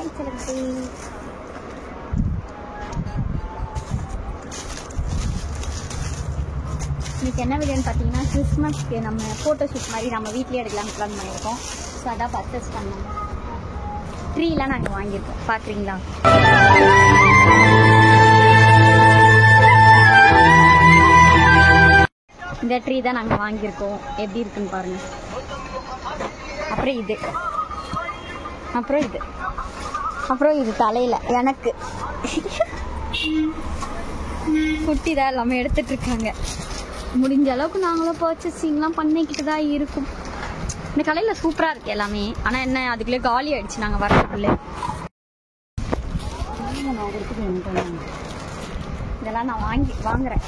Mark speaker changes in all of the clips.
Speaker 1: Hi செலக்டி. இன்னைக்கு என்ன வீடியோன்னு பார்த்தீங்கன்னா கிறிஸ்மஸ்க்கு நம்ம ஃபோட்டோ ஷூட் மாதிரி நம்ம வீட்லேயே எடுக்கலாம்னு பிளான் பண்ணியிருக்கோம். ஸோ அதான் பர்ச்சேஸ் பண்ணோம். ட்ரீலாம் நாங்கள் வாங்கியிருக்கோம், பார்க்குறீங்களா? இந்த ட்ரீ தான் நாங்கள் வாங்கியிருக்கோம். எப்படி இருக்குன்னு பாருங்கள். அப்புறம் இது தலையில் எனக்கு குட்டி தான் எல்லாமே எடுத்துட்டு இருக்காங்க. முடிஞ்ச அளவுக்கு நாங்களும் பர்ச்சேசிங்லாம் பண்ணிக்கிட்டு தான் இருக்கும். இந்த கடையில் சூப்பராக இருக்குது எல்லாமே. ஆனால் என்ன அதுக்குள்ளே காலி ஆயிடுச்சு நாங்கள் வரதுக்குள்ளே. இதெல்லாம் நான் வாங்குறேன்.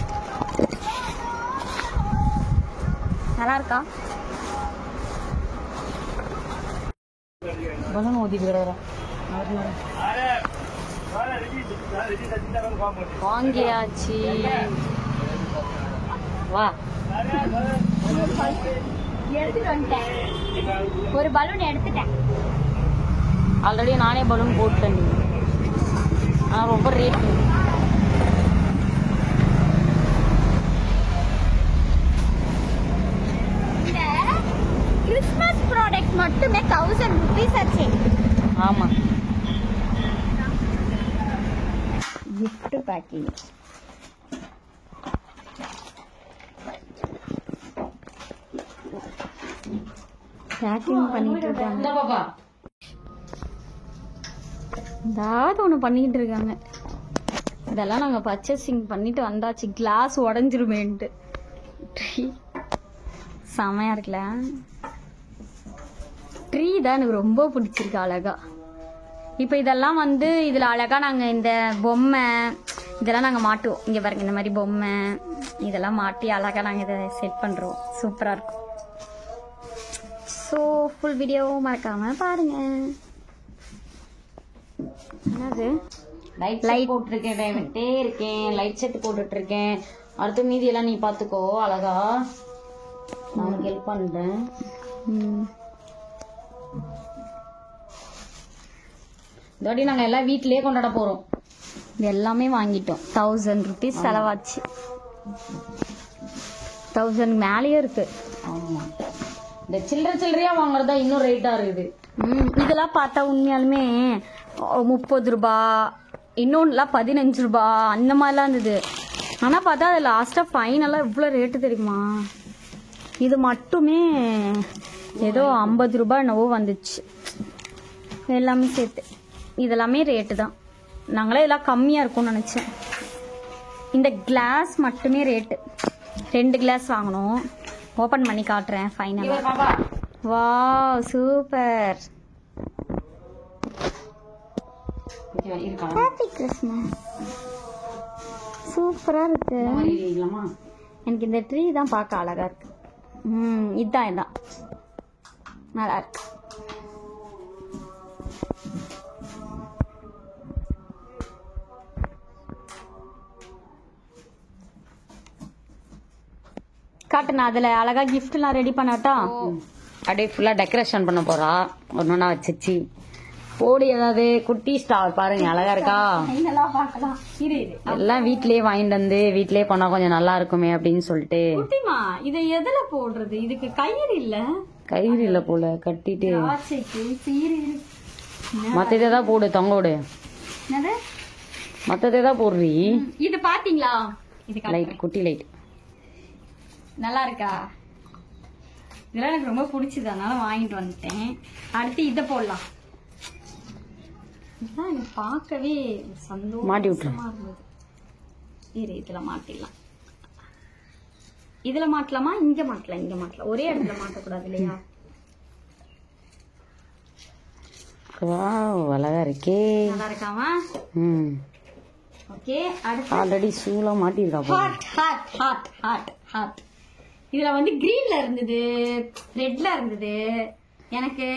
Speaker 1: நல்லா இருக்கா? வாங்கியாச்சு. வா, எடுத்துட்டு வந்துட்டேன். ஒரு பலூன் எடுத்துட்டேன். ஆல்ரெடி நானே பலூன் போட்டேன். ஆனால் ரொம்ப ரேட். இந்த கிறிஸ்மஸ் ப்ராடக்ட் மட்டுமே 1000 rupees ஆச்சு. ஆமாம், gift packing. பேக்கிங் பண்ணிட்டு இருக்காங்க. ஏதாவது ஒன்று பண்ணிட்டு இருக்காங்க. இதெல்லாம் நாங்கள் பர்ச்சேசிங் பண்ணிட்டு வந்தாச்சு. கிளாஸ் உடஞ்சிருமேன்ட்டு. செமையா இருக்குல்ல? ட்ரீ தான் எனக்கு ரொம்ப பிடிச்சிருக்கு, அழகா. இப்போ இதெல்லாம் வந்து இதில் அழகா நாங்கள் இந்த பொம்மை இதெல்லாம் நாங்கள் மாட்டுவோம். இங்கே பாருங்க, இந்த மாதிரி பொம்மை இதெல்லாம் மாட்டி அழகா நாங்கள் இதை செட் பண்ணுறோம். சூப்பராக இருக்கும். ஸோ ஃபுல் வீடியோ மறக்காம பாருங்க. என்னது? லைட் போட்டுருக்கேன், விட்டே இருக்கேன். லைட் செட் போட்டுட்டு இருக்கேன். அடுத்து மீதி எல்லாம் நீ பார்த்துக்கோ அழகா. நான் ஹெல்ப் பண்ணுறேன். இதோட நாங்கள் எல்லாம் வீட்டிலேயே கொண்டாட போகிறோம். இது எல்லாமே வாங்கிட்டோம். 1000 rupees செலவாச்சு. 1000 மேலேயே இருக்கு. ஆமாம், இந்த சில்லறையா வாங்குறதா இன்னும் ரேட்டா இருக்குது. இதெல்லாம் பார்த்தா உண்மையாலுமே 30 ரூபா, இன்னொன்னுலாம் 15 ரூபா அந்த மாதிரிலாம் இருந்தது. ஆனால் பார்த்தா அது லாஸ்ட்டாக ஃபைனலாக இவ்வளோ ரேட்டு தெரியுமா? இது மட்டுமே ஏதோ 50 ரூபா என்னவோ வந்துச்சு எல்லாமே சேர்த்து. இதெல்லாமே ரேட்டு தான். நாங்களே எல்லாம் கம்மியாக இருக்கும்னு நினச்சேன். இந்த கிளாஸ் மட்டுமே ரேட்டு. 2 கிளாஸ் வாங்கணும். ஓபன் பண்ணி காட்டுறேன் ஃபைனலா. Wow, super. Happy Christmas. சூப்பரா இருக்கு. எனக்கு இந்த ட்ரீ தான் பார்க்க அழகா இருக்கு. இதான் நல்லா இருக்கு. காட்டுனா அதுல அழகா கிஃப்ட் எல்லாம் ரெடி பண்ணட்டா. அப்படியே ஃபுல்லா டெக்கரேஷன் பண்ண போறா. ஒன்னொன்னா வச்சிச்சு போடி. ஏதாவது குட்டி ஸ்டார் பாருங்க, அழகா இருக்கா? எல்லாம் வீட்லயே வாங்கிட்டு வந்து வீட்லயே பண்ணா கொஞ்சம் நல்லா இருக்குமே அப்படின்னு சொல்லிட்டு. இதை எதுல போடுறது? இதுக்கு கயிறு இல்ல போல. கட்டிட்டு மத்ததான் போடு, தொங்க விடு. மத்ததான் போடுறீ. இது பாத்தீங்களா? லைட், குட்டி லைட் நல்லா இருக்கா? இதெல்லாம் எனக்கு ரொம்ப பிடிச்சது, அதனால வாங்கிட்டு வந்துட்டேன். அடுத்து இதை போடலாம். இதெல்லாம் எனக்கு பார்க்கவே சந்தோஷமா இருந்தது. இதுல மாட்டிடலாம். இதுல மாட்டலாமா? இங்க மாட்டலாம். ஒரே இடத்துல மாட்டக்கூடாது இல்லையா? அழகா இருக்கே. நல்லா இருக்காமா? ஓகே. அடுத்து ஆல்ரெடி ஷூலாம் மாட்டிருக்கா. ஹாட். இதுல வந்து கிரீன்ல இருந்தது, ரெட்ல இருந்தது. எனக்கு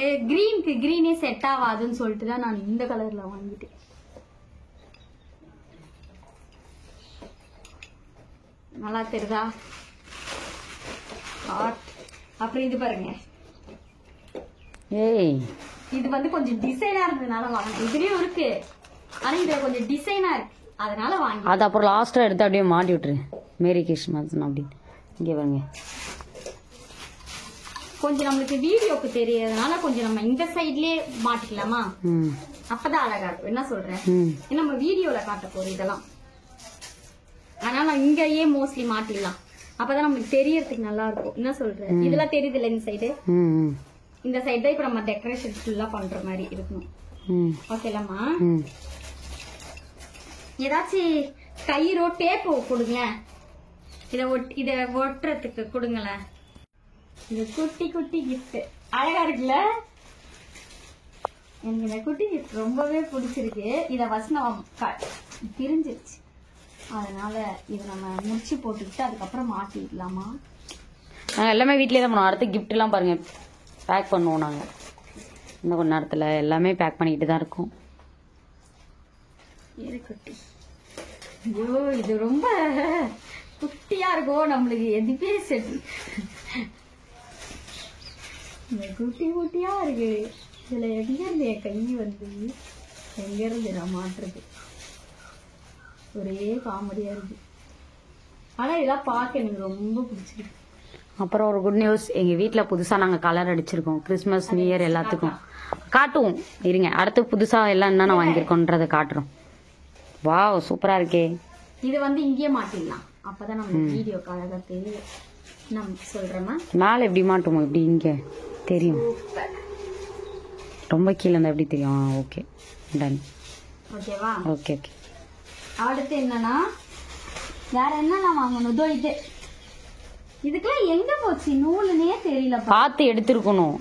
Speaker 1: கிரீனே செட் ஆகாதுன்னு சொல்லிட்டு தான் நான் இந்த கலர்ல வாங்கிட்டேன். நல்லா தெரியுதா? ஹாட். அப்புறம் இது பாருங்க,
Speaker 2: ஏய்
Speaker 1: இது வந்து கொஞ்சம் டிசைனா இருந்ததுனால வாங்கினேன். இதுலயும் இருக்கு, ஆனா இதுல கொஞ்சம் டிசைனா இருக்கு, அதனால வாங்கி.
Speaker 2: அது அப்புறம் லாஸ்டா எடுத்து அப்படியே மாட்டி விட்டுரு. மேரி கிறிஸ்மஸ் அப்படின்னு இங்கே பாருங்க.
Speaker 1: கொஞ்சம் நம்மளுக்கு வீடியோக்கு தெரியறதுனால கொஞ்சம் நம்ம இந்த சைட்லயே மாட்டிக்கலாமா?
Speaker 2: ம்
Speaker 1: அப்பதான் அழகா இருக்கும். என்ன சொல்றேன்?
Speaker 2: ம்
Speaker 1: நம்ம வீடியோல காட்ட போறோம் இதெல்லாம், அதனால நான் இங்கேயே மோஸ்ட்லி மாட்டிடலாம். அப்பதான் நம்மளுக்கு தெரியறதுக்கு நல்லா இருக்கும். என்ன சொல்றேன்? இதெல்லாம் தெரியுது இல்ல இந்த சைடு,
Speaker 2: ம்
Speaker 1: இந்த சைடு தான் இப்ப நம்ம டெக்கரேஷன் ஃபுல்லா பண்ற மாதிரி இருக்கணும்.
Speaker 2: ம்
Speaker 1: ஓகேலாமா?
Speaker 2: ம்
Speaker 1: ஏதாச்சும் கயிறோ டேப்போ கொடுங்க, இத ஒட்டுறதுக்கு கொடுங்களேன். இது குட்டி குட்டி கிஃப்ட் அழகா இருக்குல்ல? எனக்கு இந்த குட்டி கிஃப்ட் ரொம்பவே பிடிச்சிருக்கு. இத ஃபர்ஸ்ட் நம்ம பிரிஞ்சிருச்சு, அதனால இதை நம்ம முடிச்சு போட்டுக்கிட்டு அதுக்கப்புறம் மாட்டிக்கலாமா?
Speaker 2: நாங்கள் எல்லாமே வீட்லயே தான் பண்ணுவோம். அடுத்து gift எல்லாம் பாருங்க பேக் பண்ணுவோம். நாங்கள் இன்னும் கொஞ்ச நேரத்தில் எல்லாமே பேக் பண்ணிக்கிட்டு தான் இருக்கோம்.
Speaker 1: குட்டி, ஐயோ இது ரொம்ப குட்டியா இருக்கும், நம்மளுக்கு எதுவுமே செட். இந்த குட்டி குட்டியா இருக்கு. இதுல எங்க இருந்து என் கை வந்து எங்க இருந்து நான் மாட்டுறது, ஒரே காமெடியா இருக்கு. ஆனா இதெல்லாம் பார்க்க எனக்கு ரொம்ப பிடிச்சிருக்கு.
Speaker 2: அப்புறம் ஒரு குட் நியூஸ், எங்கள் வீட்டில் புதுசாக நாங்கள் கலர் அடிச்சிருக்கோம். கிறிஸ்மஸ் நியூ இயர் எல்லாத்துக்கும் காட்டுவோம். இருங்க, அடுத்து புதுசாக எல்லாம் என்னென்ன வாங்கியிருக்கோன்றதை காட்டுறோம். வாவ் சூப்பராக இருக்கே.
Speaker 1: இது வந்து இங்கேயே மாட்டிடலாம், அப்பதான் நம்ம வீடியோக்கு அழகா தெரியும். நம்ம சொல்றேமா?
Speaker 2: மேலே எப்படி மாட்டுவோம்? எப்படி இங்கே தெரியும், ரொம்ப கீழே இருந்தால் எப்படி தெரியும்? Okay done.
Speaker 1: ஓகேவா?
Speaker 2: Okay okay.
Speaker 1: அடுத்து என்னன்னா வேற என்னெல்லாம் வாங்கணும்? இதோ இது, இதுக்கெல்லாம் எங்க போச்சு நூலுனே தெரியல.
Speaker 2: பார்த்து எடுத்துருக்கணும்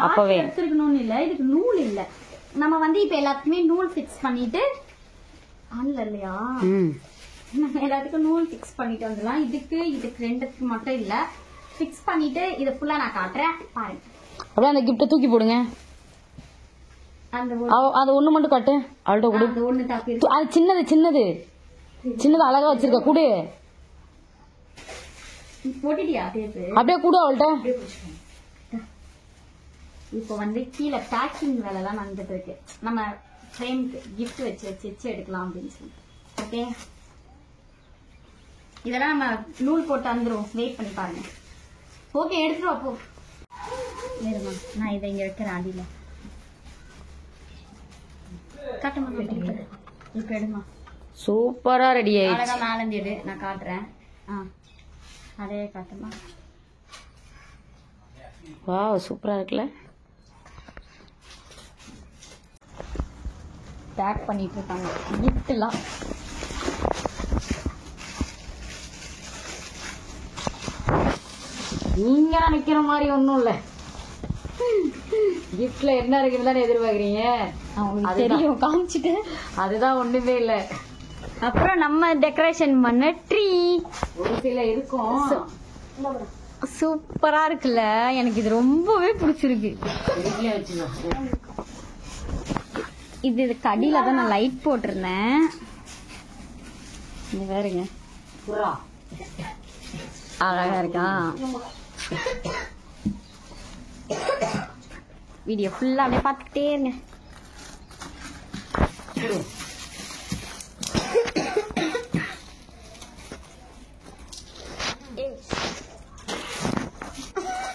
Speaker 2: அப்பவே.
Speaker 1: எடுத்துருக்கணும்னு இல்ல, இதுக்கு நூல் இல்ல. நம்ம வந்து இப்ப எல்லாத்துக்குமே நூல் பிக்ஸ் பண்ணிட்டு ஆன்ல இல்லையா, நம்ம எல்லாத்துக்கும் நூல் பிக்ஸ் பண்ணிட்டு வந்துடலாம். இதுக்கு ரெண்டுக்கு மட்டும் இல்ல, பிக்ஸ் பண்ணிட்டு இதை ஃபுல்லா நான் காட்டுறேன் பாருங்க.
Speaker 2: அப்படியே அந்த கிஃப்ட்டை தூக்கி போடுங்க.
Speaker 1: அந்த
Speaker 2: அது ஒண்ணு மட்டும் காட்டு. அவள்கிட்ட கொடு.
Speaker 1: ஒண்ணு தாப்பி
Speaker 2: அது சின்னது சின்னது சின்னது அழகா வச்சிருக்க கூடு.
Speaker 1: போட்டுட்டியா டேப்பு?
Speaker 2: அப்படியே கூடு அவள்கிட்ட.
Speaker 1: இப்போ வந்து கீழே பேக்கிங் வேலை எல்லாம் நடந்துட்டு இருக்கு. நம்ம ஃப்ரேம்க்கு கிஃப்ட் வச்சு வச்சு வச்சு எடுக்கலாம் அப்படின்னு சொல்லி. ஓகே, இதெல்லாம் நம்ம நூல் போட்டு வந்துடும், வெயிட் பண்ணி பாருங்க. ஓகே, எடுத்துருவா போ. இருமா, நான் இதை இங்க வைக்கிறேன் அடியில. காட்டுமா பெட்டி, இப்ப எடுமா.
Speaker 2: சூப்பரா ரெடி ஆயிடுச்சு.
Speaker 1: அழகா மேலந்து எடு, நான் காட்டுறேன். அதே காட்டுமா.
Speaker 2: வாவ் சூப்பரா இருக்குல்ல?
Speaker 1: பேக் பண்ணிட்டு இருக்காங்க கிஃப்ட் எல்லாம்.
Speaker 2: நீங்க நினைக்கிற மாதிரி ஒண்ணும் இல்ல. கிஃப்ட்ல என்ன இருக்குன்னு எதிர்பார்க்கறீங்க?
Speaker 1: தெரியும், காமிச்சிட்டு.
Speaker 2: அதுதான் ஒண்ணுமே இல்ல.
Speaker 1: அப்புறம் நம்ம டெக்கரேஷன் பண்ண ட்ரீ
Speaker 2: ஒரு சில இருக்கும்.
Speaker 1: சூப்பரா இருக்குல்ல? எனக்கு இது ரொம்பவே பிடிச்சிருக்கு. இது கடியில தான் நான் லைட் போட்டிருந்தேன். வேறுங்க அழகா இருக்கா? வீடியோ ஃபுல்லா அப்படியே பார்த்துக்கிட்டே இருங்க.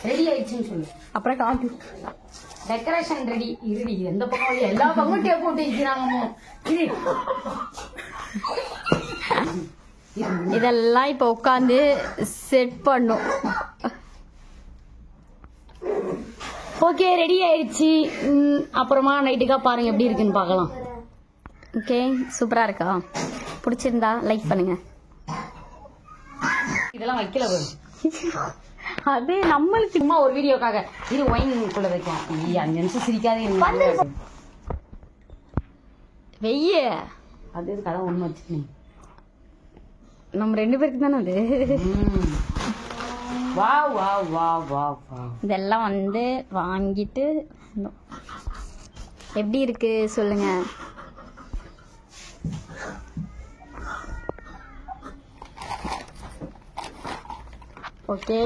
Speaker 2: ரெடி ஆயிடுச்சுன்னு சொல்லு.
Speaker 1: அப்புறம் காட்டு.
Speaker 2: Decoration ready. இருடி, எந்த பக்கம் எல்லா பக்கமும் டேப் போட்டு வச்சுக்கிறாங்க.
Speaker 1: இதெல்லாம் இப்ப உட்காந்து செட் பண்ணும்.
Speaker 2: ஓகே, ரெடி ஆயிடுச்சு. அப்புறமா நைட்டுக்கா பாருங்க எப்படி இருக்குன்னு பார்க்கலாம்.
Speaker 1: ஓகே, சூப்பரா இருக்கா? பிடிச்சிருந்தா லைக் பண்ணுங்க.
Speaker 2: இதெல்லாம் வைக்கல வரும்.
Speaker 1: அது நம்மளுக்கு
Speaker 2: சும்மா ஒரு வீடியோக்காக. இது ஒயின் குள்ள வைக்கலாம். 5 நிமிஷம் சிரிக்காதே.
Speaker 1: வெய்ய
Speaker 2: அது கதை ஒண்ணு வச்சுக்கணும்.
Speaker 1: நம்ம 2 பேருக்கு தானே அது.
Speaker 2: வா வா வா வா வா.
Speaker 1: இதெல்லாம் வந்து வாங்கிட்டு எப்படி இருக்கு சொல்லுங்க. ஓகே,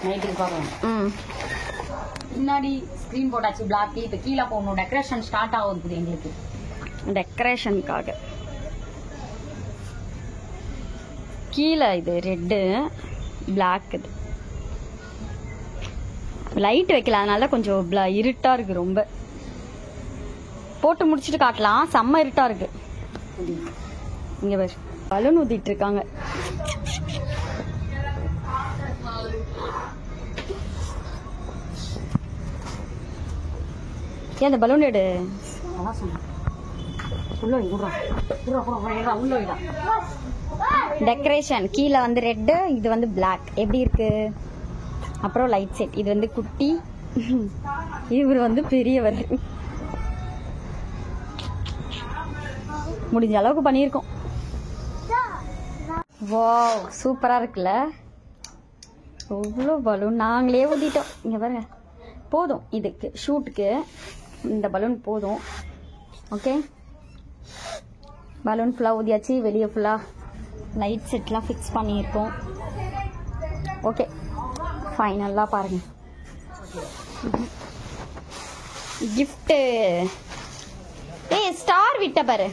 Speaker 2: நைட்டுக்கு பார்க்கலாம்.
Speaker 1: பின்னாடி ஸ்கிரீன் போட்டாச்சு பிளாக். இப்ப கீழே போகணும். டெக்கரேஷன் ஸ்டார்ட் ஆகுது எங்களுக்கு.
Speaker 2: டெக்கரேஷனுக்காக கீழே இது ரெட்டு பிளாக். இது லைட் வைக்கல, அதனால கொஞ்சம் இருட்டா இருக்கு. ரொம்ப போட்டு முடிச்சுட்டு காட்டலாம். செம்ம இருட்டா இருக்கு. இங்க பாரு பலூன் ஊத்திட்டு இருக்காங்க. ஏன் அந்த பலூன் எடு. டெக்கரேஷன் கீழே வந்து ரெட்டு, இது வந்து பிளாக். எப்படி இருக்கு? அப்புறம் லைட் செட். இது வந்து குட்டி, இவர் வந்து பெரியவர். முடிஞ்ச அளவுக்கு பண்ணியிருக்கோம். வாவ் சூப்பரா இருக்குல்ல. எவ்வளோ பலூன் நாங்களே ஊதிட்டோம். இங்க பாருங்க, போதும் இதுக்கு ஷூட்டுக்கு இந்த பலூன் போதும். ஓகே, பலூன் ஃபுல்லாக ஊதியாச்சு. வெளியே ஃபுல்லாக லைட் செட்லாம் ஃபிக்ஸ் பண்ணியிருக்கோம். ஓகே ஃபைனலாக பாருங்கள். கிஃப்ட்டு ஸ்டார் விட்ட பாரு.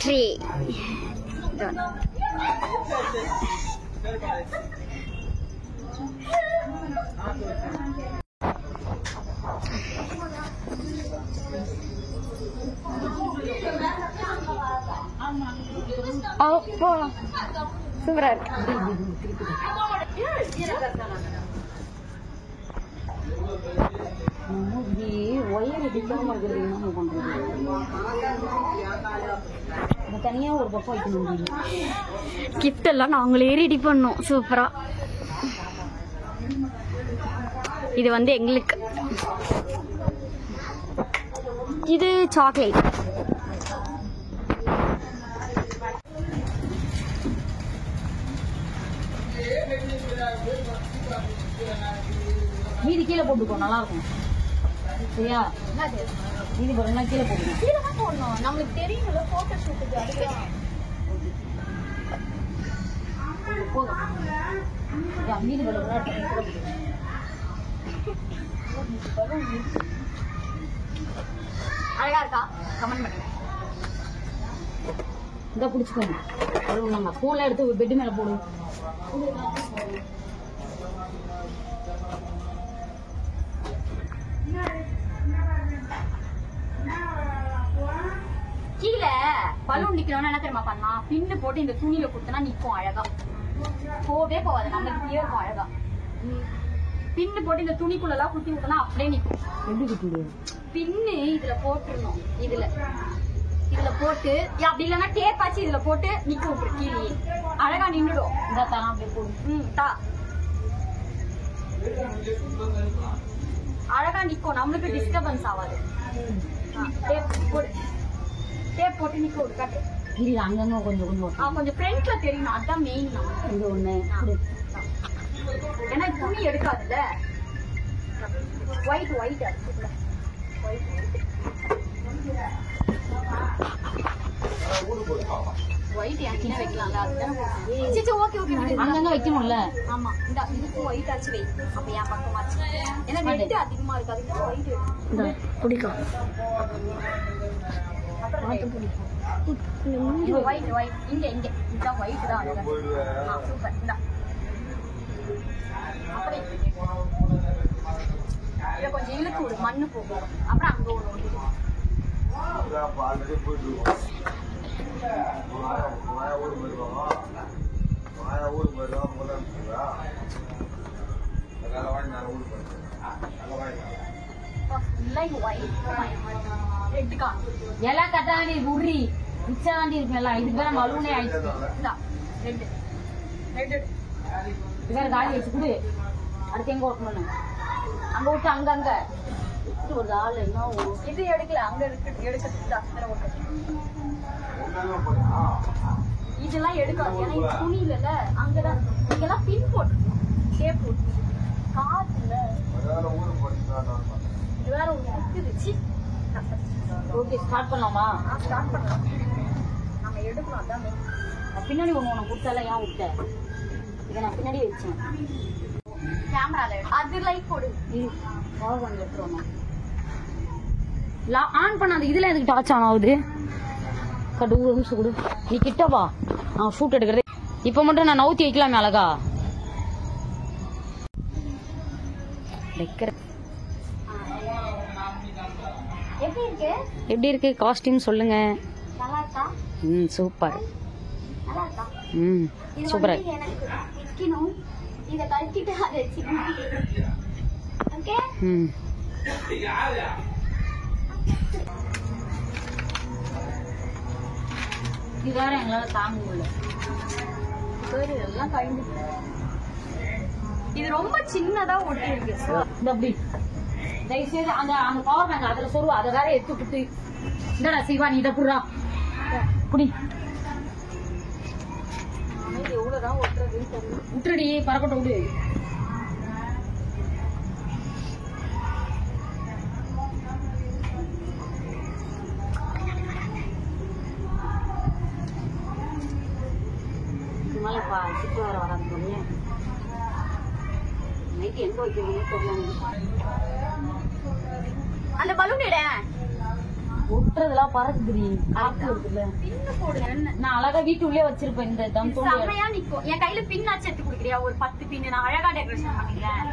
Speaker 2: ட்ரீ போலாம். சூப்பரா இருக்கு.
Speaker 1: தனியா ஒரு பக்கம் வைக்கணும்.
Speaker 2: கிஃப்ட் எல்லாம் நாங்களே ரெடி பண்ணோம். சூப்பரா. இது வந்து எங்களுக்கு, இது சாக்லேட்.
Speaker 1: மீதி கீழே போட்டுக்கோ, நல்லா இருக்கும். சரியா? மீதி போடணும், கீழே போட்டுக்கோ. கீழே தான் போடணும். நம்மளுக்கு தெரியும்ல போட்டோ ஷூட்டுக்கு. அதுதான் போதும். மீதி போடணும். அழகா இருக்கா? கமெண்ட் பண்ணுங்க. இதை பிடிச்சிக்கோங்க. நாங்க ஃபோன்ல எடுத்து பெட்டு மேல போடுவோம். கீழே பலூன் நிக்கிறவன என்ன தெரியுமா பண்ணலாம்? பின்னு போட்டு இந்த துணியில கொடுத்தனா நிக்கும் அழகா. போவே போவாது, நம்மளுக்கு இருக்கும் அழகா. பின்னு போட்டு இந்த துணிக்குள்ள எல்லாம் குத்தி விட்டனா அப்படியே நிக்கும். எப்படி குத்தி? பின்னு இதுல போட்டுருணும். இதுல போட்டு அப்படி இல்லைன்னா டேப் ஆச்சு இதுல போட்டு நிக்க விட்டுரு. கீழே அழகா நின்றுடும். இந்த தரம் அப்படி போடும். அழகா நிக்கும், நம்மளுக்கு டிஸ்டர்பன்ஸ் ஆகாது. டேப் போட்டு நிக்க விடு. காட்டு அங்கங்க கொஞ்சம் கொஞ்சம் ஃப்ரண்ட்ல தெரியணும். அதுதான் மெயின். இது ஒண்ணு ஏன்னா துணி எடுக்காதுல்ல. ஒயிட் என்கிட்ட வைக்கலாம்ல. அங்கங்க வைக்கணும்ல. ஆமா, இந்த இதுக்கு ஒயிட் ஆச்சு வை. அப்ப என் பக்கமாச்சு. ஏன்னா நெட் அதிகமா இருக்கு. அதுக்கு ஒயிட் பிடிக்கும். ஒயிட் இங்க இதுதான் ஒயிட் தான். சூப்பர். இந்த அப்படி இதை கொஞ்சம் இழுத்து விடு, மண்ணு போகும். அப்புறம் அங்க ஒரு எல்லாம் கட்டாண்டி உரி மிச்சாண்டி இருக்குல்ல. இதுக்கு வேற மலூனே ஆயிடுச்சு. இது வேற காலி வச்சு கொடு. அடுத்து எங்க ஓட்டணும்? அங்க விட்டு அங்க ஒரு ஆள் என்ன இது எடுக்கல. அங்க எடுக்க இதெல்லாம் எடுக்காது. ஏன்னா இது துணி இல்ல. அங்கதான் இங்கெல்லாம் பின் போட்டு டேப் போட்டு காத்துல இது வேற ஒண்ணு இருக்குது.
Speaker 2: ஓகே ஸ்டார்ட் பண்ணலாமா?
Speaker 1: ஸ்டார்ட் பண்ணலாம். நம்ம எடுக்கலாம். அதான்
Speaker 2: பின்னாடி ஒண்ணு உனக்கு கொடுத்தால ஏன் விட்ட? இதை நான் பின்னாடி வச்சேன்.
Speaker 1: கேமரால அது லைட் போடு.
Speaker 2: பவர் பண்ணி எடுத்துருவோம். ஆன் பண்ணாது. இதுல எதுக்கு டார்ச் ஆன் ஆகுது? கடு நிமிஷம் கொடு. நீ கிட்ட வா, நான் ஷூட் எடுக்கிறது. இப்ப மட்டும் நான் நவுத்தி வைக்கலாமே அழகா. எப்படி இருக்கு காஸ்டியூம் சொல்லுங்க.
Speaker 1: நல்லா இருக்கா?
Speaker 2: சூப்பர்.
Speaker 1: நல்லா இருக்கா?
Speaker 2: சூப்பரா.
Speaker 1: எனக்கு வைக்கணும். இத கழட்டிட்டு அதை வச்சுக்கணும். ஓகே?
Speaker 2: இது வேற எங்களால தாங்க முடியல.
Speaker 1: எல்லாம் கழிஞ்சு. இது ரொம்ப சின்னதா ஒட்டி இருக்கு.
Speaker 2: இந்த அப்படி தயவுசெய்து அந்த அந்த பவர் பேங்க் அதுல சொல்லுவா. அதை வேற எடுத்துக்கிட்டு இந்தடா சிவா நீ இதை புடுறா புடி.
Speaker 1: எவ்வளவுதான் ஒட்டுறதுன்னு தெரியல.
Speaker 2: விட்டுடி பறக்கட்ட விடு. மேலப்பா சிட்டு வேற வராது போறியே. நைட்டு எங்க வைக்கிறீங்க தெரியல.
Speaker 1: அந்த பலூன் எடு.
Speaker 2: ஒட்டுறதெல்லாம் பறக்குதுடி. காத்து இருக்குல்ல.
Speaker 1: பின்னு போடு.
Speaker 2: நான் அழகா வீட்டுள்ளே வச்சிருப்பேன். இந்த தம் தோண்டி
Speaker 1: செமையா நிக்கும். என் கையில பின் ஆச்சு எடுத்து குடுக்குறியா? ஒரு 10 பின்னு நான் அழகா டெக்கரேஷன் பண்ணிக்கிறேன்.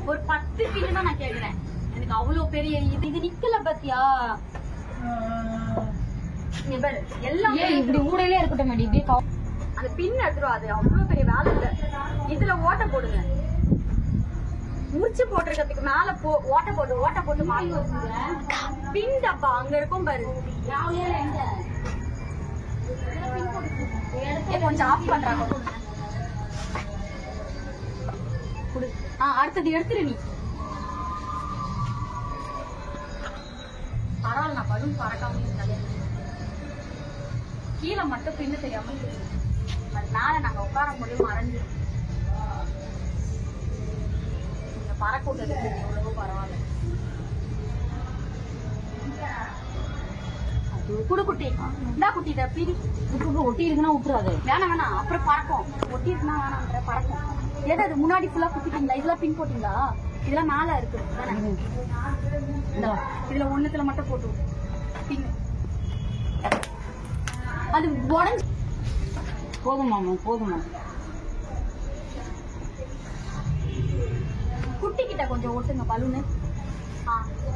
Speaker 1: ஒரு 10 பின்னு தான் நான் கேக்குறேன். எனக்கு அவ்வளவு பெரிய இது நிக்கல பாத்தியா? எல்லாம்
Speaker 2: இப்படி ஊடையிலே இருக்கட்டும் மேடி. இப்படியே
Speaker 1: அந்த பின் எடுத்துரும். அது அவ்வளவு பெரிய வேலை இல்ல. இதுல ஓட்ட போடுங்க. முடிச்சு போட்டுருக்கிறதுக்கு மேல ஓட்ட போட்டு மாட்டி வச்சுங்க. பின் டப்பா அங்க இருக்கும் பாரு. கொஞ்சம் ஆஃப் பண்றாங்க. அடுத்தது எடுத்துரு நீ. பரவாயில்ல, நான் பலூன் பறக்காம இருந்தாலே. கீழே மட்டும் பின்னு தெரியாம அது மேல நாங்க உட்கார முடியும் மறைஞ்சு பறக்க விட்டதுக்கு எவ்வளவோ பரவாயில்ல. குடு குட்டி. இந்தா குட்டி இதை பிரி.
Speaker 2: ஒட்டி இருக்குன்னா விட்டுறாது.
Speaker 1: வேணாம் அப்புறம் பறக்கும். ஒட்டி இருக்குன்னா வேணான்ற பறக்கும். எது அது முன்னாடி ஃபுல்லா குத்திட்டீங்களா? இதெல்லாம் பின் போட்டீங்களா? இதெல்லாம் மேல இருக்கு. இதுல ஒண்ணுத்துல மட்டும் போட்டு பின். அது உடஞ்சு
Speaker 2: போதுமா போதுமா.
Speaker 1: குட்டி கிட்ட கொஞ்சம் ஓட்டுங்க பலூனு.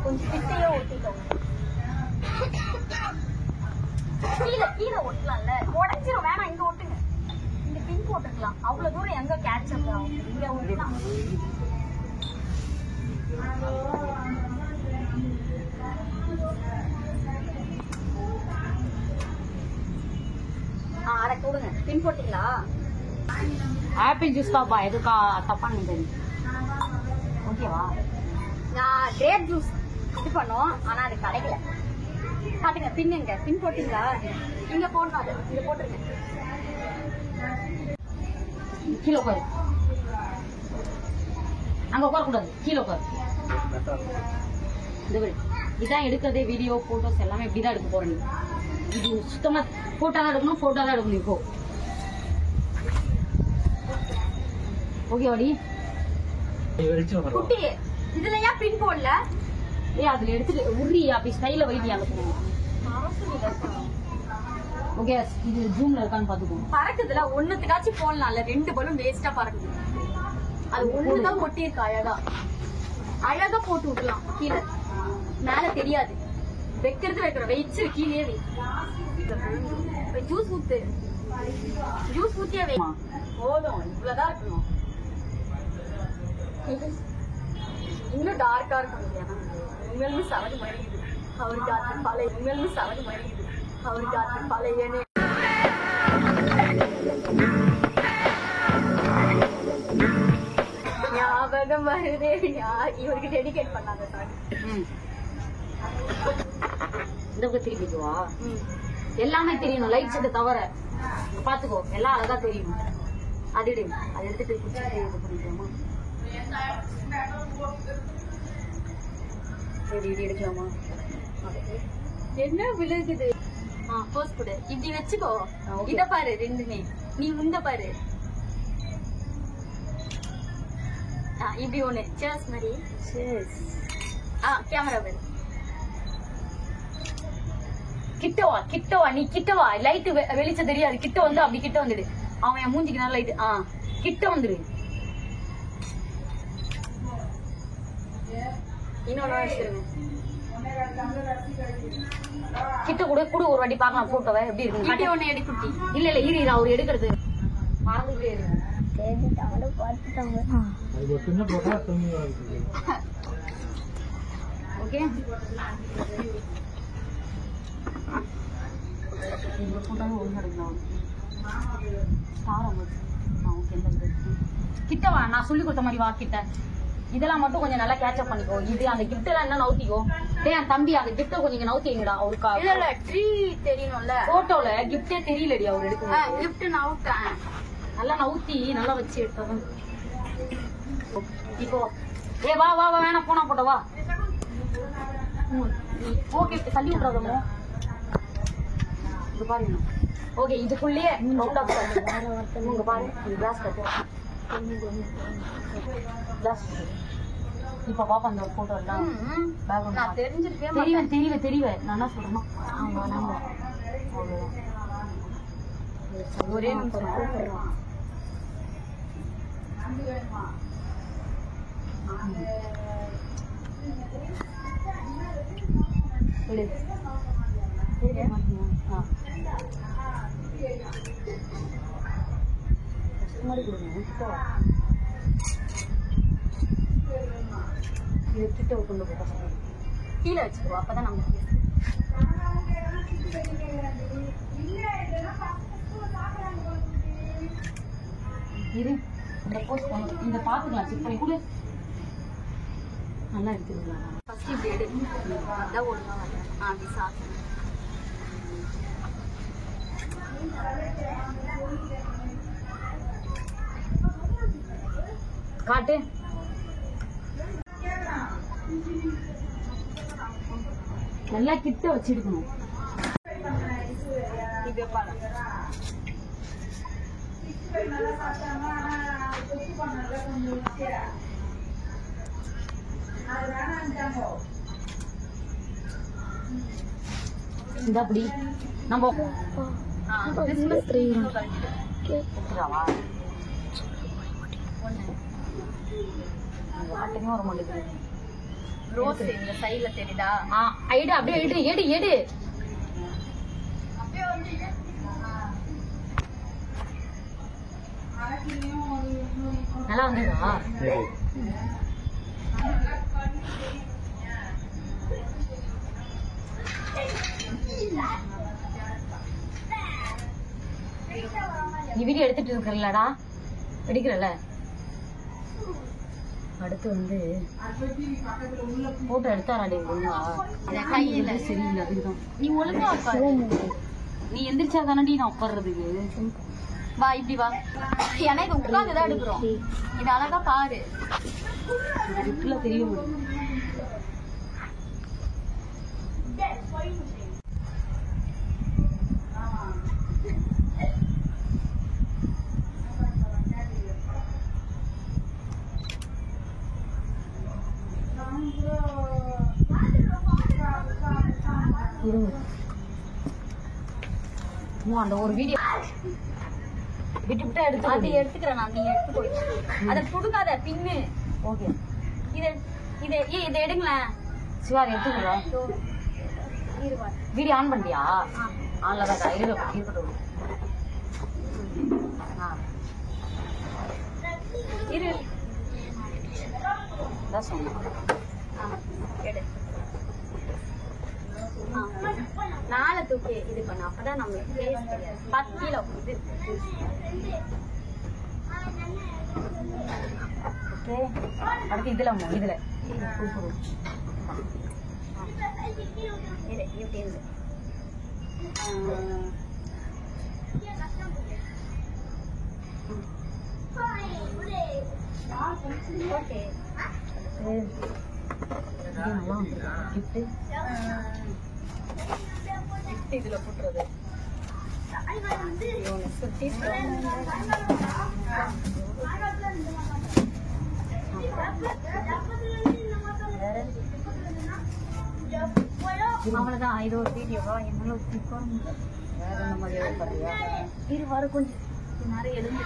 Speaker 1: கொஞ்சம் கிட்டையே ஓட்டிட்டோம். கீழே ஓட்டலாம்ல. உடஞ்சிரும். வேணாம், இங்க ஓட்டுங்க. இங்க பின் போட்டுக்கலாம். அவ்வளவு தூரம் எங்க கேட்ச் அப் ஆகும்? இங்க ஓட்டலாம். அட கொடுங்க. பின் போட்டீங்களா?
Speaker 2: ஆப்பிள் ஜூஸ் தாப்பா. எதுக்கா தப்பா நினைக்கிறீங்க? ஓகேவா?
Speaker 1: நான் கிரேப் ஜூஸ் இது பண்ணோம். ஆனா அது கிடைக்கல. காட்டுங்க. பின்னுங்க. பின் போட்டீங்களா? இங்க போடணும். அது இங்க போட்டுருங்க.
Speaker 2: கீழே உட்காரு. அங்க உட்கார கூடாது. கீழே உட்காரு. இதான் எடுக்கிறதே. வீடியோ போட்டோஸ் எல்லாமே இப்படிதான் எடுக்க போறேன். இது சுத்தமா போட்டோ தான் எடுக்கணும். போட்டோ தான் எடுக்கணும். இப்போ ஓகேவாடி?
Speaker 1: குட்டி இதுல ஏன் பின் போடல?
Speaker 2: அதுல எடுத்துட்டு உருளி அப்படி ஸ்டைல வைட்டி அனுப்பணும். ஓகே, இது ஜூம்ல இருக்கான்னு பாத்துக்கோங்க.
Speaker 1: பறக்குதுல ஒண்ணுத்துக்காச்சும் போடலாம்ல. 2 பலூன் வேஸ்டா பறக்குது. அது ஒண்ணுதான் ஒட்டி இருக்கு. அழகா போட்டு விடலாம். கீழே மேல தெரியாது. வைக்கிறது வைக்கிறோம். வச்சு கீழே ஜூஸ் ஊத்து. ஜூஸ் ஊத்தியா வை. போதும், இவ்வளவுதான் இருக்கணும். இன்னும் டார்க்கா இருக்கும். உண்மையிலுமே சரகு மறியுது. அவருக்கு அது பழைய. உண்மையிலுமே சரகு மறியுது. அவருக்கு அது பழையனே. ஞாபகம் வருதே. இவருக்கு டெடிகேட் பண்ணாங்க சார்.
Speaker 2: இந்த பக்கம் திருப்பிக்குவா. எல்லாமே தெரியணும். லைட் செட்டை தவிர பாத்துக்கோ. எல்லாம் அழகா தெரியும். அது அதை எடுத்துட்டு இது பண்ணிக்கலாமா? எப்படி எடுக்கலாமா?
Speaker 1: என்ன விழுகுது? போஸ் கொடு. இப்படி வச்சுக்கோ. இத பாரு ரெண்டுமே. நீ முந்த பாரு. இப்படி ஒண்ணு. சேர்ஸ் மாதிரி. சேர்ஸ். கேமரா பாரு. கிட்ட வா நீ கிட்ட வா. லைட் வெளிச்சம் தெரியாது. கிட்ட வந்து அப்படி கிட்ட வந்துடு. அவன் என் மூஞ்சிக்கு நல்ல லைட். கிட்ட வந்துரு. இன்னொன்னு வச்சிருங்க. கிட்ட கூட கூட ஒரு வாட்டி பாக்கலாம் போட்டோவை எப்படி இருக்கு. கிட்ட ஒண்ணு எடு குட்டி. இல்ல இல்ல இரு அவர் எடுக்கிறது மறந்துட்டே இருக்கு. ஓகே கிட்ட வா. நான் சொல்லி கொடுத்த மாதிரி வா கிட்ட. இதெல்லாம் மட்டும் கொஞ்சம் நல்லா கேட்சப் பண்ணிக்கோ. இது அந்த கிஃப்ட் எல்லாம் என்ன நவுத்திக்கோ. என் தம்பி அந்த கிஃப்ட கொஞ்சம் நவுத்திங்கடா. அவருக்கா இல்ல ட்ரீ தெரியணும்ல. போட்டோல கிஃப்டே தெரியலடி அவர் எடுக்கும். கிஃப்ட் நவுட்டேன் நல்லா நவுத்தி நல்லா வச்சு எடுத்தோம். இப்போ வா வா வா வேணா போனா போட்ட வா. ஓகே தள்ளி விட்றாதமோ. இது பாருங்க. ஓகே இதுக்குள்ளேயே ரவுண்ட் ஆஃப் உங்க பாருங்க. கிளாஸ் கட்டு கிளாஸ். இப்ப பாப்பா அந்த ஒரு போட்டோ எல்லாம் நான் தெரிஞ்சிருக்கேன். தெரியவே நான் என்ன சொல்றேன்னா ஒரே நிமிஷம் கிட்ட கொண்டு போட்டா கீழே வச்சுக்கோ. அப்பதான் நம்ம இரு இந்த போஸ்ட் பண்ணணும். இந்த பாத்துக்கலாம். செக் பண்ணி கூட நல்லா எடுத்துக்கலாம். ஃபர்ஸ்ட் இப்படி எடு. அதான் ஒழுங்கா வரல. அப்படி சாப்பிடு. காட்டு. நல்லா கிட்ட வச்சிருக்கணும். இந்த அப்படி நம்ம வாட்டமே வர மாட்டேங்குது. ரோஸ் இந்த சைடுல தெரியுதா? எடு அப்படியே எடு எடு எடு. நல்லா வந்துதா? நீ வீடியோ எடுத்துட்டு இருக்கலடா. எடுக்கிறல்ல. அடுத்து வந்து போட்டோ எடுத்தாராடி ஒழுங்கா. கையில சரியில்லை. அதுதான் நீ ஒழுங்கா நீ எந்திரிச்சா தானடி நான் உட்கார்றதுக்கு. வா இப்படி வா. ஏன்னா இது உட்காந்துதான் எடுக்கிறோம். இது அழகா பாரு. தெரியும். அந்த ஒரு வீடியோ விட்டு விட்டா எடுத்து அது எடுத்துக்கிறேன் நான். நீங்க எடுத்து போய் அதை கொடுக்காத பின்னு. ஓகே இதை இதை இதை எடுங்களேன். சிவாரி எடுத்துக்கிறேன். வீடியோ ஆன் பண்ணியா? ஆன்ல தான் இருக்கட்டும். இரு சொன்னேன். எடு. நாளை தூக்கி இது பண்ண. அப்பதான் நம்ம கீழே இது. ஓகே அடுத்து இதுல இதுல ஓகே
Speaker 2: நல்லா வந்துருக்கு கிஃப்ட் இதுல போட்டுறது
Speaker 1: அவ்வளவுதான். இது ஒரு வீடியோவா என்னால
Speaker 2: வேற என்ன மாதிரி பண்றியா
Speaker 1: இது வர கொஞ்சம் நிறைய எழுந்து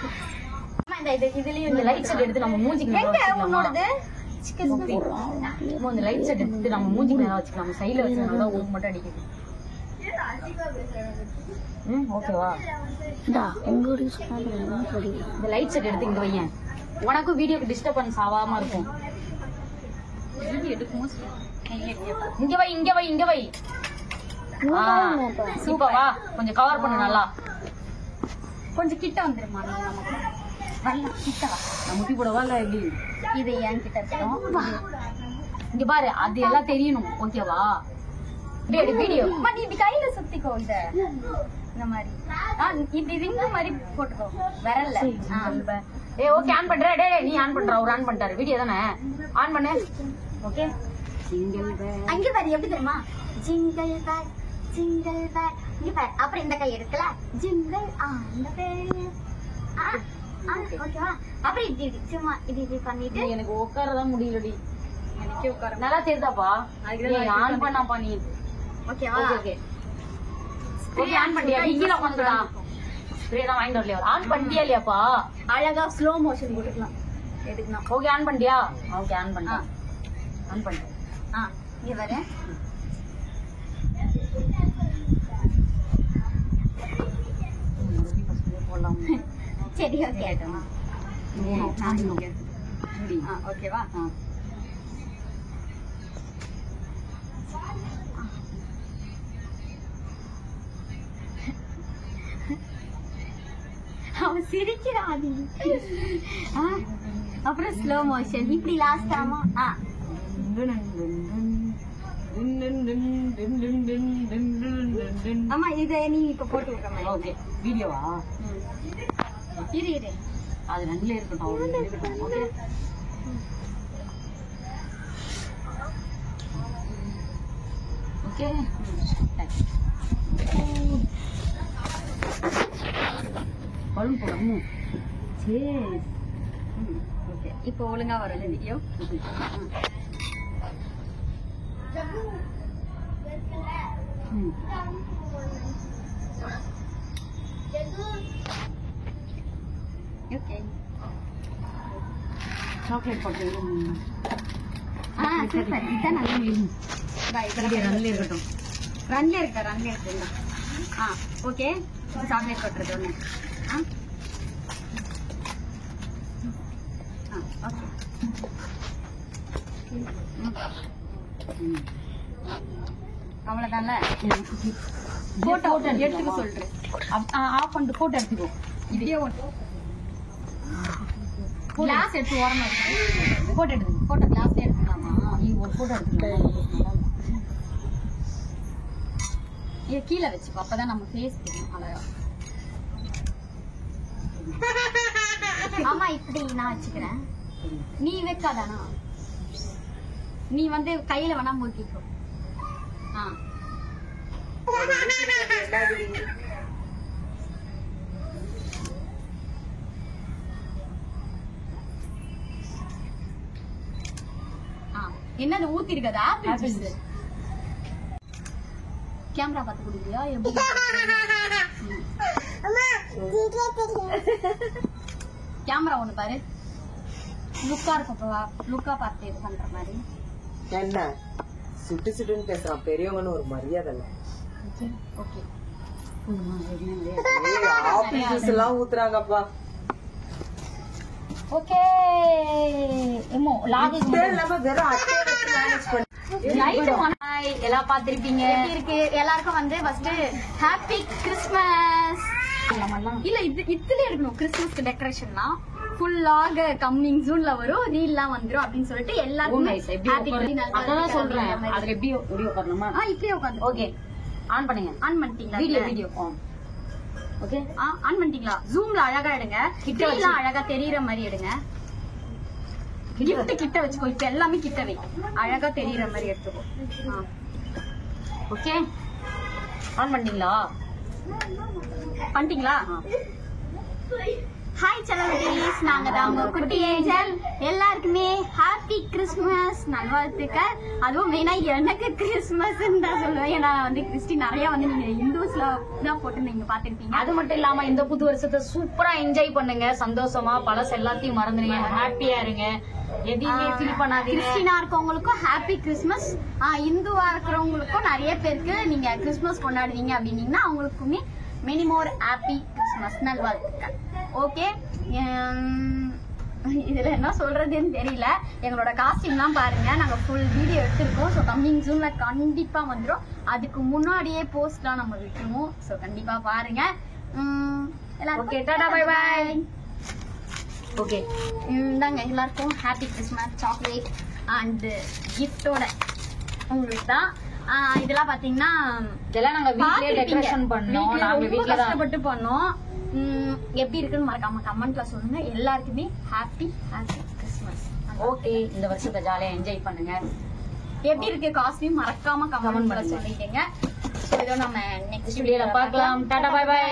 Speaker 1: இதுலயும்
Speaker 2: இந்த லைட் செட் எடுத்து நம்ம மூஞ்சிக்கு நேரா வச்சுக்கலாமா?
Speaker 1: உன்னோடது
Speaker 2: அம்மா, இந்த லைட் செட் எடுத்து நம்ம மூஞ்சிக்கு நேரா வச்சுக்கலாம். சைடுல வச்சனால ஊக்கு மட்டும் அடிக்குது. ஓகேவா? இந்த லைட் செட் எடுத்து இங்க வையேன். உனக்கும் வீடியோக்கு டிஸ்டர்பன்ஸ் ஆகாம இருக்கும். இங்க வை இங்க வை இங்க வை. இப்ப வா, கொஞ்சம் கவர் பண்ணு நல்லா.
Speaker 1: கொஞ்சம் கிட்ட வந்துருமா? வரல கிட்ட வா.
Speaker 2: நான் முட்டி போடவா இல்ல எப்படி?
Speaker 1: இது என் கிட்ட இருக்கணும்.
Speaker 2: இங்க பாரு, அது எல்லாம் தெரியணும். ஓகேவா? வீடியோ
Speaker 1: நீ இப்படி கையில சுத்திக்கோ. இந்த மாதிரி இப்படி ரிங்கு மாதிரி போட்டுக்கோ விரல்ல.
Speaker 2: ஓகே, ஆன் பண்ற. டேய், நீ ஆன் பண்ற. அவர் ஆன் பண்ணிட்டாரு. வீடியோ தானே? ஆன் பண்ணு. ஓகே. Single bag.
Speaker 1: அங்க பாரு எப்படி தெரியுமா? Jingle bag jingle bag. இங்க பாரு. அப்புறம் இந்த கை எடுக்கல. ஜிங்கிள் அந்த பேக். ஓகேவா? அப்புறம் இப்படி சும்மா இப்படி பண்ணிட்டு
Speaker 2: எனக்கு உட்காரதான் முடியலடி.
Speaker 1: எனக்கே உட்கார
Speaker 2: நல்லா தெரியுதாப்பா? ஆன் பண்ணாப்பா நீ.
Speaker 1: ஓகேவா?
Speaker 2: ஓகே ஓகே, ஆன் பண்ணியா? இங்கல உட்காந்துடா. ஸ்ப்ரே தான் வாங்கிட்டு வரலையா? ஆன் பண்ணிட்டியா இல்லையாப்பா?
Speaker 1: அழகா ஸ்லோ மோஷன் போட்டுக்கலாம். எடுக்கலாம்.
Speaker 2: ஓகே, ஆன் பண்ணிட்டியா? ஓகே, ஆன் பண்ணிட்டேன். ஆன் பண்ணிட்டேன்.
Speaker 1: இங்க வர
Speaker 2: போடலாம்.
Speaker 1: சரி ஓகே. ஓகேவா? அவன் சிரிக்கிறான். அப்புறம் ஸ்லோ மோஷன் இப்படி லாஸ்ட் ஆமா. ஆமா, இத நீ இப்ப போட்டு விடுற மாதிரி.
Speaker 2: ஓகே, வீடியோவா?
Speaker 1: இரு இரு,
Speaker 2: அது ரெண்டுல இருக்கட்டும். Okay, okay. பலூன் போடணும். சரி,
Speaker 1: ஓகே. இப்போ ஒழுங்கா வரல வீடியோ. ஓகே.
Speaker 2: சாக்லேட் போட்டு
Speaker 1: சூப்பர். இதான் நல்ல மீன்.
Speaker 2: ரன்ல இருக்கட்டும்.
Speaker 1: ரன்ல இருக்கு. ஓகே. சாக்லேட் போட்டுறது ஒண்ணு. ஓகே. அவ்வளவுதான்ல. போட்டோ எடுத்துக்க சொல்றேன்.
Speaker 2: ஆஃப் பண்ணிட்டு போட்டோ எடுத்துக்கோ.
Speaker 1: வீடியோ கிளாஸ் எடுத்து ஓரமா இருக்கு.
Speaker 2: போட்டோ எடுத்து
Speaker 1: போட்டோ கிளாஸ்ல எடுத்துக்கலாமா?
Speaker 2: ஒரு போட்டோ எடுத்துக்கலாம்.
Speaker 1: இது கீழே வச்சுக்கோ, அப்பதான் நம்ம ஃபேஸ் தெரியும் அழகா. ஆமா, இப்படி நான் வச்சுக்கிறேன். நீ வைக்காதானா? நீ வந்து கையில வேணா மூக்கிக்கோ. என்னது ஊத்தி இருக்கதா? கேமரா பார்த்து குடிக்கிறியா? எப்படி கேமரா ஒண்ணு பாரு. லுக்கா இருக்கப்பா, லுக்கா பார்த்து இது பண்ற மாதிரி.
Speaker 3: என்ன சுட்டு சுட்டுன்னு பேசுறான்? பெரியவங்கன்னு ஒரு மரியாதை இல்ல.
Speaker 1: ஓகே.
Speaker 3: ஆப்பிள் ஜூஸ் எல்லாம் ஊத்துறாங்கப்பா.
Speaker 1: ஓகே. எமோ லாக்
Speaker 3: இல்லாம வெறும் அட்டையை வச்சு மேனேஜ் பண்ணி
Speaker 2: எல்லாம் பாத்திருப்பீங்க.
Speaker 1: இருக்கு. எல்லாருக்கும் வந்து ஃபர்ஸ்ட் ஹாப்பி கிறிஸ்மஸ். இல்ல இதுல இருக்கணும். கிறிஸ்மஸ்க்கு டெக்கரேஷன்லாம் ஃபுல்லாக கம்மிங் ஜூன்ல வரும். ரீல்லாம் வந்துரும் அப்படின்னு சொல்லிட்டு எல்லாருக்குமே
Speaker 2: அதான் சொல்றேன். அதுல எப்படி உட்காரணுமா?
Speaker 1: இப்படியே உட்காந்து.
Speaker 2: ஓகே, ஆன் பண்ணுங்க.
Speaker 1: ஆன் பண்ணிட்டீங்களா?
Speaker 2: Video on. ஓகே,
Speaker 1: ஆன் பண்ணிட்டீங்களா? ஜூம்ல அழகா எடுங்க. கிட்டலாம் அழகா தெரியற மாதிரி எடுங்க. gift கிட்ட வச்சுக்கோ. இப்ப எல்லாமே கிட்ட வை, அழகா தெரியற மாதிரி எடுத்துக்கோ. ஓகே, ஆன் பண்ணிட்டீங்களா? பண்ணிட்டீங்களா? ஹாய் செல்லகுட்டீஸ், நாங்க தான் உங்க குட்டி ஏஞ்சல். எல்லாருக்குமே ஹாப்பி கிறிஸ்மஸ் நல்வாழ்த்துக்கள். அதுவும் மெயினா எனக்கு கிறிஸ்மஸ் தான் சொல்லுவேன். ஏன்னா வந்து கிறிஸ்டி நிறைய வந்து நீங்க இந்துஸ்ல தான் போட்டு நீங்க பாத்துருப்பீங்க.
Speaker 2: அது மட்டும் இல்லாம இந்த புது வருஷத்தை சூப்பரா என்ஜாய் பண்ணுங்க, சந்தோஷமா பழச எல்லாத்தையும் மறந்துடுங்க, ஹாப்பியா இருங்க, எதையுமே ஃபீல் பண்ணாதீங்க.
Speaker 1: கிறிஸ்டினா இருக்கவங்களுக்கும் ஹாப்பி கிறிஸ்மஸ், இந்துவா இருக்கிறவங்களுக்கும் நிறைய பேருக்கு நீங்க கிறிஸ்மஸ் கொண்டாடுவீங்க அப்படின்னீங்கன்னா அவங்களுக்குமே மெனி மோர் ஹாப்பி கிறிஸ்மஸ் நல்வாழ்த்துக்கள். ஓகே, இதுல என்ன சொல்றதுன்னு தெரியல. எங்களோட காஸ்டியூம்லாம் பாருங்க, நாங்க ஃபுல் வீடியோ எடுத்திருக்கோம். ஸோ கம்மிங் ஜூன்ல கண்டிப்பா வந்துடும். அதுக்கு முன்னாடியே போஸ்ட்லாம் நம்ம விட்டுருவோம். ஸோ கண்டிப்பா பாருங்க.
Speaker 2: Okay, tata bye bye. Okay,
Speaker 1: இந்தாங்க எல்லாருக்கும் ஹாப்பி கிறிஸ்மஸ் சாக்லேட் அண்ட் கிஃப்டோட உங்களுக்கு தான். இதெல்லாம் பாத்தீங்கன்னா
Speaker 2: இதெல்லாம் நாங்க வீட்லயே டெக்கரேஷன் பண்ணோம். நாங்க வீட்ல தான்
Speaker 1: கஷ்டப்பட்டு பண்ணோம். எப்படி இருக்குன்னு மறக்காம கமெண்ட்ல சொல்லுங்க. எல்லாருக்குமே ஹாப்பி ஹாப்பி கிறிஸ்மஸ்.
Speaker 2: ஓகே, இந்த வருஷத்தை ஜாலியா என்ஜாய் பண்ணுங்க.
Speaker 1: எப்படி இருக்கு காஸ்டியூம் மறக்காம கமெண்ட்ல சொல்லிட்டீங்க. ஸோ இதோ நம்ம நெக்ஸ்ட்
Speaker 2: வீடியோல பார்க்கலாம். Tata bye by.